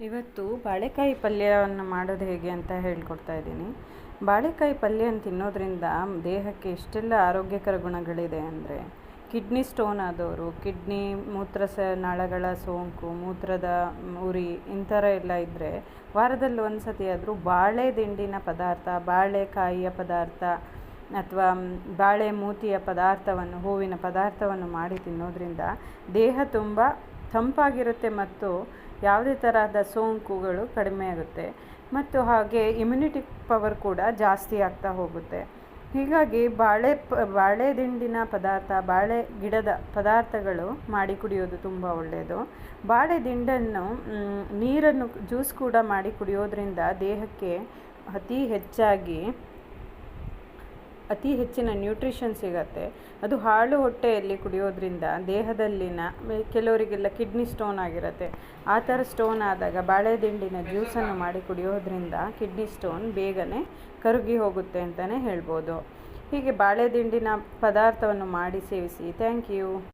ಇವತ್ತು ಬಾಳೆಕಾಯಿ ಪಲ್ಯವನ್ನು ಮಾಡೋದು ಹೇಗೆ ಅಂತ ಹೇಳ್ಕೊಡ್ತಾ ಇದ್ದೀನಿ. ಬಾಳೆಕಾಯಿ ಪಲ್ಯವನ್ನು ತಿನ್ನೋದ್ರಿಂದ ದೇಹಕ್ಕೆ ಎಷ್ಟೆಲ್ಲ ಆರೋಗ್ಯಕರ ಗುಣಗಳಿದೆ ಅಂದರೆ, ಕಿಡ್ನಿ ಸ್ಟೋನ್ ಆದವರು, ಕಿಡ್ನಿ ನಾಳಗಳ ಸೋಂಕು, ಮೂತ್ರದ ಉರಿ ಇಂಥರ ಎಲ್ಲ ಇದ್ದರೆ ವಾರದಲ್ಲಿ ಒಂದು ಸತಿ ಆದರೂ ಬಾಳೆ ದಿಂಡಿನ ಪದಾರ್ಥ, ಬಾಳೆಕಾಯಿಯ ಪದಾರ್ಥ ಅಥವಾ ಬಾಳೆ ಮೂತಿಯ ಪದಾರ್ಥವನ್ನು, ಹೂವಿನ ಪದಾರ್ಥವನ್ನು ಮಾಡಿ ತಿನ್ನೋದ್ರಿಂದ ದೇಹ ತುಂಬ ತಂಪಾಗಿರುತ್ತೆ ಮತ್ತು ಯಾವುದೇ ತರಹದ ಸೋಂಕುಗಳು ಕಡಿಮೆ ಆಗುತ್ತೆ ಮತ್ತು ಹಾಗೆ ಇಮ್ಯುನಿಟಿ ಪವರ್ ಕೂಡ ಜಾಸ್ತಿ ಆಗ್ತಾ ಹೋಗುತ್ತೆ. ಹೀಗಾಗಿ ಬಾಳೆ ದಿಂಡಿನ ಪದಾರ್ಥ, ಬಾಳೆ ಗಿಡದ ಪದಾರ್ಥಗಳು ಮಾಡಿ ಕುಡಿಯೋದು ತುಂಬ ಒಳ್ಳೆಯದು. ಬಾಳೆ ದಿಂಡನ್ನು ನೀರನ್ನು ಜ್ಯೂಸ್ ಕೂಡ ಮಾಡಿ ಕುಡಿಯೋದ್ರಿಂದ ದೇಹಕ್ಕೆ ಅತಿ ಹೆಚ್ಚಿನ ನ್ಯೂಟ್ರಿಷನ್ ಸಿಗತ್ತೆ. ಅದು ಹಾಳು ಹೊಟ್ಟೆಯಲ್ಲಿ ಕುಡಿಯೋದ್ರಿಂದ ದೇಹದಲ್ಲಿನ ಕೆಲವರಿಗೆಲ್ಲ ಕಿಡ್ನಿ ಸ್ಟೋನ್ ಆಗಿರುತ್ತೆ. ಆ ಥರ ಸ್ಟೋನ್ ಆದಾಗ ಬಾಳೆ ದಿಂಡಿನ ಜ್ಯೂಸನ್ನು ಮಾಡಿ ಕುಡಿಯೋದ್ರಿಂದ ಕಿಡ್ನಿ ಸ್ಟೋನ್ ಬೇಗನೆ ಕರಗಿ ಹೋಗುತ್ತೆ ಅಂತಲೇ ಹೇಳ್ಬೋದು. ಹೀಗೆ ಬಾಳೆ ದಿಂಡಿನ ಪದಾರ್ಥವನ್ನು ಮಾಡಿ ಸೇವಿಸಿ. Thank you.